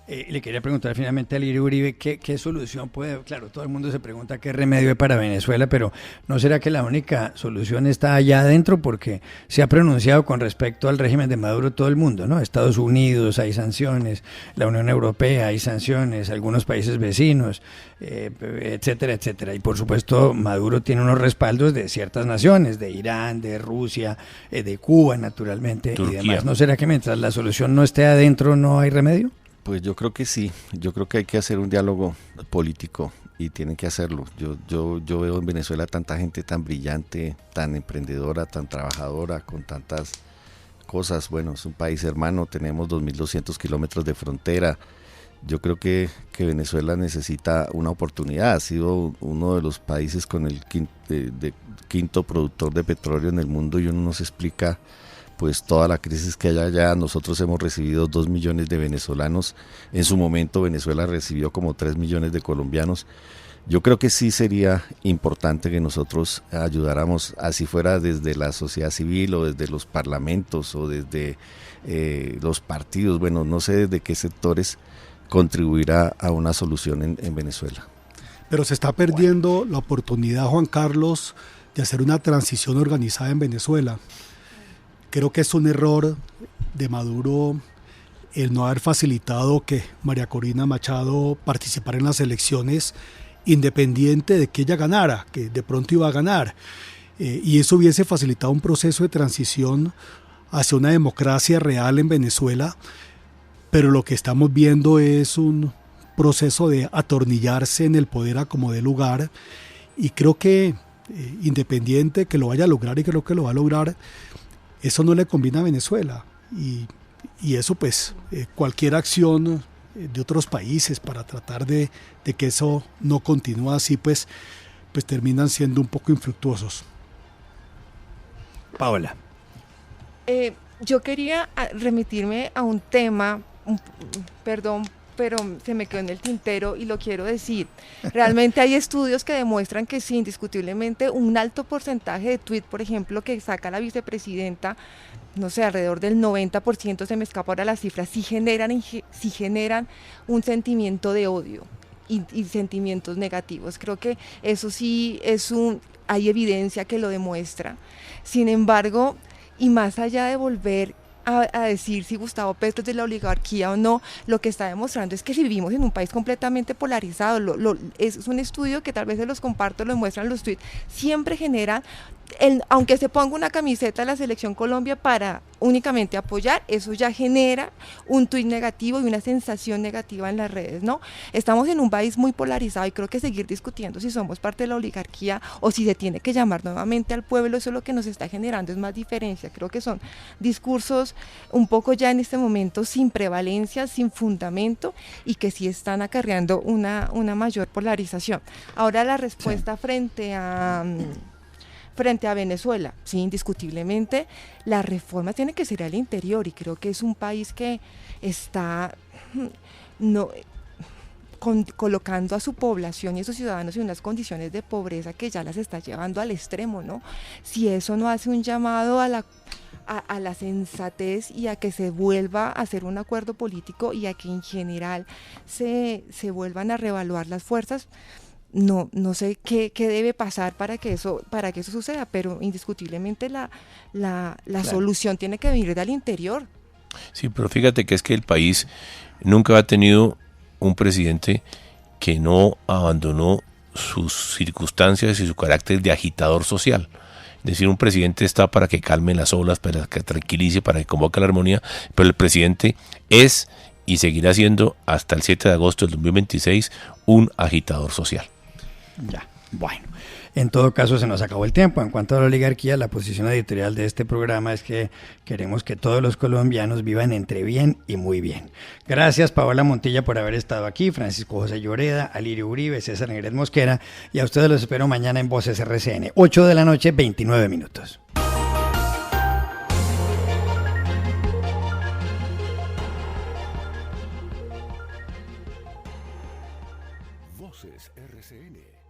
C: Le quería preguntar finalmente a Lirio Uribe qué solución puede... Claro, todo el mundo se pregunta qué remedio hay para Venezuela, pero ¿no será que la única solución está allá adentro? Porque se ha pronunciado con respecto al régimen de Maduro todo el mundo, ¿no? Estados Unidos, hay sanciones, la Unión Europea, hay sanciones, algunos países vecinos, etcétera, etcétera. Y por supuesto Maduro tiene unos respaldos de ciertas naciones, de Irán, de Rusia, de Cuba naturalmente, Turquía. Y demás. ¿No será que mientras la solución no esté adentro no hay remedio?
F: Pues yo creo que sí, yo creo que hay que hacer un diálogo político, y tienen que hacerlo. Yo veo en Venezuela tanta gente tan brillante, tan emprendedora, tan trabajadora, con tantas cosas. Bueno, es un país hermano, tenemos 2.200 kilómetros de frontera. Yo creo que Venezuela necesita una oportunidad. Ha sido uno de los países con el quinto productor de petróleo en el mundo, y uno nos explica pues toda la crisis que hay allá. Nosotros hemos recibido 2 millones de venezolanos. En su momento Venezuela recibió como 3 millones de colombianos. Yo creo que sí sería importante que nosotros ayudáramos, así fuera desde la sociedad civil o desde los parlamentos o desde los partidos, bueno, no sé desde qué sectores, contribuirá a una solución en Venezuela.
E: Pero se está perdiendo la oportunidad, Juan Carlos, de hacer una transición organizada en Venezuela. Creo que es un error de Maduro el no haber facilitado que María Corina Machado participara en las elecciones, independiente de que ella ganara, que de pronto iba a ganar. Y eso hubiese facilitado un proceso de transición hacia una democracia real en Venezuela, pero lo que estamos viendo es un proceso de atornillarse en el poder a como dé lugar, y creo que independiente que lo vaya a lograr, y creo que lo va a lograr, eso no le conviene a Venezuela, y eso pues cualquier acción de otros países para tratar de que eso no continúe así, pues terminan siendo un poco infructuosos.
C: Paola.
D: Yo quería remitirme a un tema, perdón, pero se me quedó en el tintero y lo quiero decir. Realmente hay estudios que demuestran que sí, indiscutiblemente, un alto porcentaje de tweets, por ejemplo, que saca la vicepresidenta, no sé, alrededor del 90%, se me escapa ahora la cifra, sí generan un sentimiento de odio y sentimientos negativos. Creo que eso sí hay evidencia que lo demuestra. Sin embargo, y más allá de volver a decir si Gustavo Petro es de la oligarquía o no, lo que está demostrando es que si vivimos en un país completamente polarizado, es un estudio que tal vez se los comparto, lo muestran los tweets, siempre genera, aunque se ponga una camiseta de la Selección Colombia para únicamente apoyar, eso ya genera un tuit negativo y una sensación negativa en las redes, ¿no? Estamos en un país muy polarizado y creo que seguir discutiendo si somos parte de la oligarquía o si se tiene que llamar nuevamente al pueblo, eso es lo que nos está generando, es más diferencia. Creo que son discursos un poco ya en este momento sin prevalencia, sin fundamento, y que sí están acarreando una mayor polarización. Ahora la respuesta frente a Venezuela, sí, indiscutiblemente, la reforma tiene que ser al interior, y creo que es un país que está colocando a su población y a sus ciudadanos en unas condiciones de pobreza que ya las está llevando al extremo, ¿no? Si eso no hace un llamado a la sensatez y a que se vuelva a hacer un acuerdo político y a que en general se vuelvan a reevaluar las fuerzas, no sé qué debe pasar para que eso suceda, pero indiscutiblemente la claro, solución tiene que venir del interior.
G: Sí, pero fíjate que es que el país nunca ha tenido un presidente que no abandonó sus circunstancias y su carácter de agitador social. Es decir, un presidente está para que calme las olas, para que tranquilice, para que convoque la armonía, pero el presidente es y seguirá siendo hasta el 7 de agosto del 2026 un agitador social.
C: Ya, bueno. En todo caso, se nos acabó el tiempo. En cuanto a la oligarquía, la posición editorial de este programa es que queremos que todos los colombianos vivan entre bien y muy bien. Gracias, Paola Montilla, por haber estado aquí, Francisco José Lloreda, Alirio Uribe, César Negret Mosquera, y a ustedes los espero mañana en Voces RCN, 8 de la noche, 29 minutos.
A: Voces RCN.